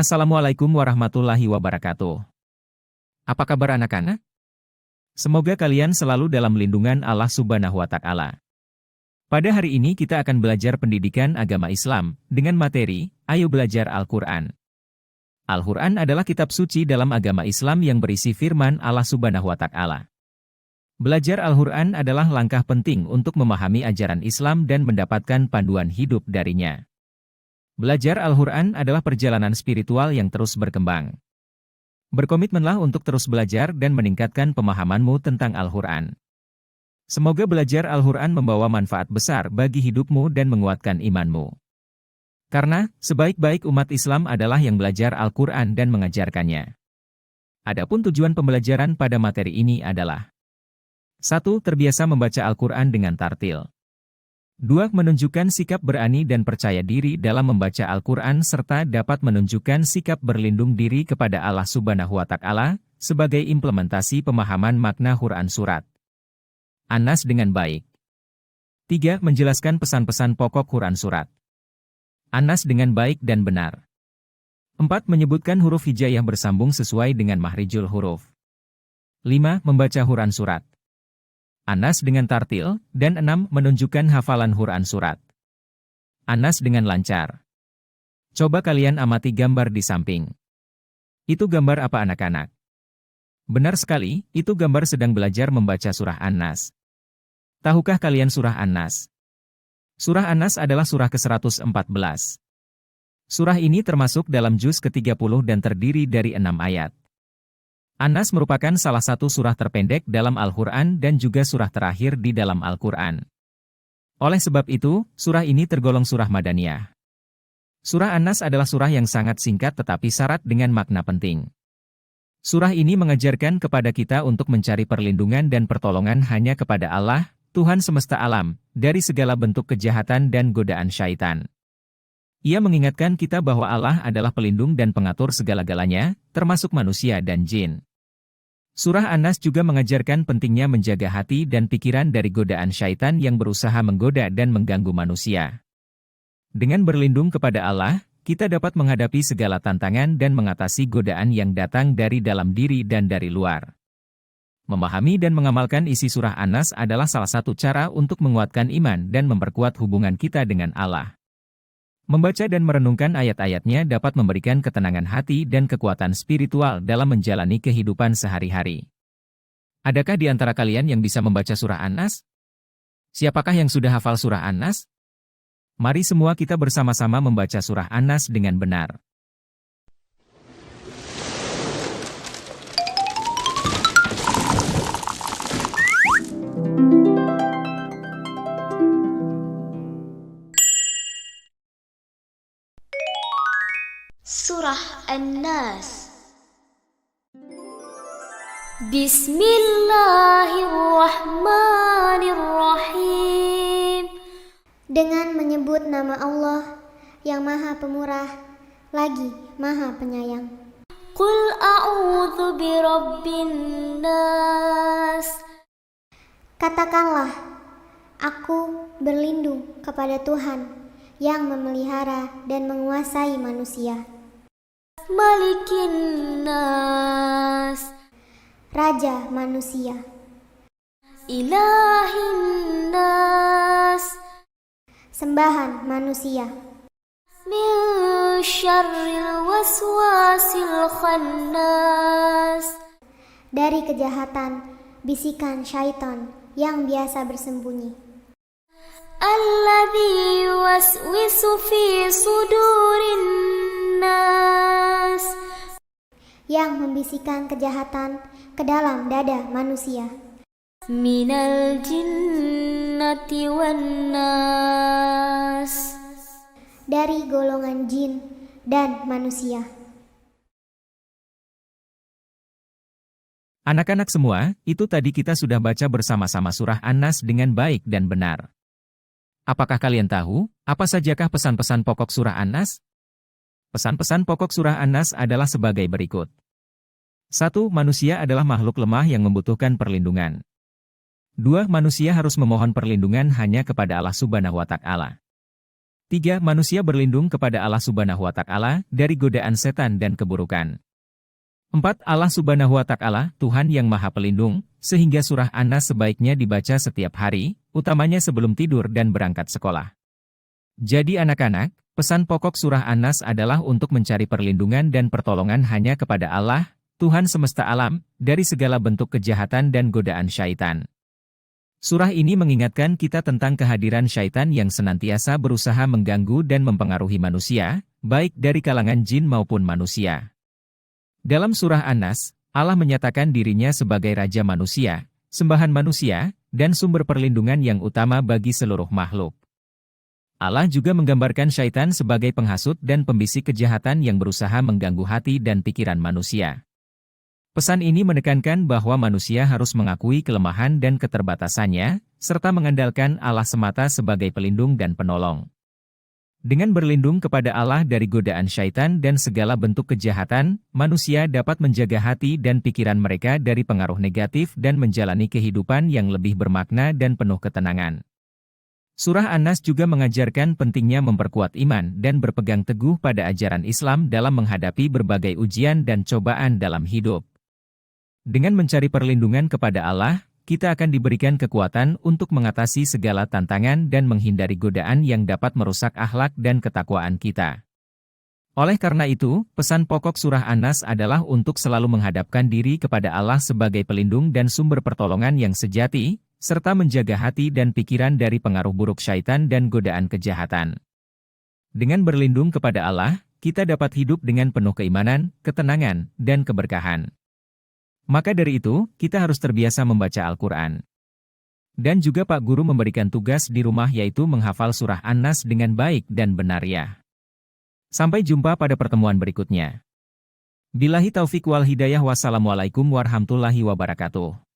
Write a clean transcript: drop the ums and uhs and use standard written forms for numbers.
Assalamualaikum warahmatullahi wabarakatuh. Apa kabar anak-anak? Semoga kalian selalu dalam lindungan Allah Subhanahu wa Ta'ala. Pada hari ini kita akan belajar pendidikan agama Islam dengan materi Ayo Belajar Al-Quran. Al-Quran adalah kitab suci dalam agama Islam yang berisi firman Allah Subhanahu wa Ta'ala. Belajar Al-Quran adalah langkah penting untuk memahami ajaran Islam dan mendapatkan panduan hidup darinya. Belajar Al-Quran adalah perjalanan spiritual yang terus berkembang. Berkomitmenlah untuk terus belajar dan meningkatkan pemahamanmu tentang Al-Quran. Semoga belajar Al-Quran membawa manfaat besar bagi hidupmu dan menguatkan imanmu. Karena, sebaik-baik umat Islam adalah yang belajar Al-Quran dan mengajarkannya. Adapun tujuan pembelajaran pada materi ini adalah 1. Terbiasa membaca Al-Quran dengan tartil. 2. Menunjukkan sikap berani dan percaya diri dalam membaca Al-Quran serta dapat menunjukkan sikap berlindung diri kepada Allah Subhanahu wa Ta'ala sebagai implementasi pemahaman makna Quran surat An-Nas dengan baik. 3. Menjelaskan pesan-pesan pokok Quran surat An-Nas dengan baik dan benar. 4. Menyebutkan huruf hijaiyah bersambung sesuai dengan mahrijul huruf. 5. Membaca Quran surat An-Nas dengan tartil, dan 6. Menunjukkan hafalan Quran surat An-Nas dengan lancar. Coba kalian amati gambar di samping. Itu gambar apa anak-anak? Benar sekali, itu gambar sedang belajar membaca surah An-Nas. Tahukah kalian surah An-Nas? Surah An-Nas adalah surah ke-114. Surah ini termasuk dalam juz ke-30 dan terdiri dari 6 ayat. An-Nas merupakan salah satu surah terpendek dalam Al-Quran dan juga surah terakhir di dalam Al-Quran. Oleh sebab itu, surah ini tergolong surah Madaniyah. Surah An-Nas adalah surah yang sangat singkat tetapi syarat dengan makna penting. Surah ini mengajarkan kepada kita untuk mencari perlindungan dan pertolongan hanya kepada Allah, Tuhan semesta alam, dari segala bentuk kejahatan dan godaan syaitan. Ia mengingatkan kita bahwa Allah adalah pelindung dan pengatur segala-galanya, termasuk manusia dan jin. Surah An-Nas juga mengajarkan pentingnya menjaga hati dan pikiran dari godaan syaitan yang berusaha menggoda dan mengganggu manusia. Dengan berlindung kepada Allah, kita dapat menghadapi segala tantangan dan mengatasi godaan yang datang dari dalam diri dan dari luar. Memahami dan mengamalkan isi surah An-Nas adalah salah satu cara untuk menguatkan iman dan memperkuat hubungan kita dengan Allah. Membaca dan merenungkan ayat-ayatnya dapat memberikan ketenangan hati dan kekuatan spiritual dalam menjalani kehidupan sehari-hari. Adakah di antara kalian yang bisa membaca surah An-Nas? Siapakah yang sudah hafal surah An-Nas? Mari semua kita bersama-sama membaca surah An-Nas dengan benar. Surah An-Nas. Bismillahirrahmanirrahim. Dengan menyebut nama Allah yang Maha Pemurah lagi Maha Penyayang. Qul a'udzu birabbin nas. Katakanlah, aku berlindung kepada Tuhan yang memelihara dan menguasai manusia. Malikin nas. Raja manusia. Ilahin nas. Sembahan manusia. Min syarril waswasil khannas. Dari kejahatan bisikan syaitan yang biasa bersembunyi. Alladzi yuwaswisu fi sudurin nas. Yang membisikkan kejahatan ke dalam dada manusia. Minal jinnati wan nas. Dari golongan jin dan manusia. Anak-anak semua, itu tadi kita sudah baca bersama-sama surah An-Nas dengan baik dan benar. Apakah kalian tahu, apa sajakah pesan-pesan pokok surah An-Nas? Pesan-pesan pokok surah An-Nas adalah sebagai berikut. 1. Manusia adalah makhluk lemah yang membutuhkan perlindungan. 2. Manusia harus memohon perlindungan hanya kepada Allah Subhanahu wa Ta'ala. 3. Manusia berlindung kepada Allah Subhanahu wa Ta'ala dari godaan setan dan keburukan. 4. Allah Subhanahu wa Ta'ala, Tuhan yang Maha Pelindung, sehingga surah An-Nas sebaiknya dibaca setiap hari, utamanya sebelum tidur dan berangkat sekolah. Jadi anak-anak, pesan pokok surah An-Nas adalah untuk mencari perlindungan dan pertolongan hanya kepada Allah, Tuhan semesta alam, dari segala bentuk kejahatan dan godaan syaitan. Surah ini mengingatkan kita tentang kehadiran syaitan yang senantiasa berusaha mengganggu dan mempengaruhi manusia, baik dari kalangan jin maupun manusia. Dalam surah An-Nas, Allah menyatakan dirinya sebagai Raja manusia, sembahan manusia, dan sumber perlindungan yang utama bagi seluruh makhluk. Allah juga menggambarkan syaitan sebagai penghasut dan pembisik kejahatan yang berusaha mengganggu hati dan pikiran manusia. Pesan ini menekankan bahwa manusia harus mengakui kelemahan dan keterbatasannya, serta mengandalkan Allah semata sebagai pelindung dan penolong. Dengan berlindung kepada Allah dari godaan syaitan dan segala bentuk kejahatan, manusia dapat menjaga hati dan pikiran mereka dari pengaruh negatif dan menjalani kehidupan yang lebih bermakna dan penuh ketenangan. Surah An-Nas juga mengajarkan pentingnya memperkuat iman dan berpegang teguh pada ajaran Islam dalam menghadapi berbagai ujian dan cobaan dalam hidup. Dengan mencari perlindungan kepada Allah, kita akan diberikan kekuatan untuk mengatasi segala tantangan dan menghindari godaan yang dapat merusak akhlak dan ketakwaan kita. Oleh karena itu, pesan pokok surah An-Nas adalah untuk selalu menghadapkan diri kepada Allah sebagai pelindung dan sumber pertolongan yang sejati, serta menjaga hati dan pikiran dari pengaruh buruk syaitan dan godaan kejahatan. Dengan berlindung kepada Allah, kita dapat hidup dengan penuh keimanan, ketenangan, dan keberkahan. Maka dari itu, kita harus terbiasa membaca Al-Quran. Dan juga Pak Guru memberikan tugas di rumah yaitu menghafal surah An-Nas dengan baik dan benar ya. Sampai jumpa pada pertemuan berikutnya. Billahi taufik wal hidayah, wassalamualaikum warahmatullahi wabarakatuh.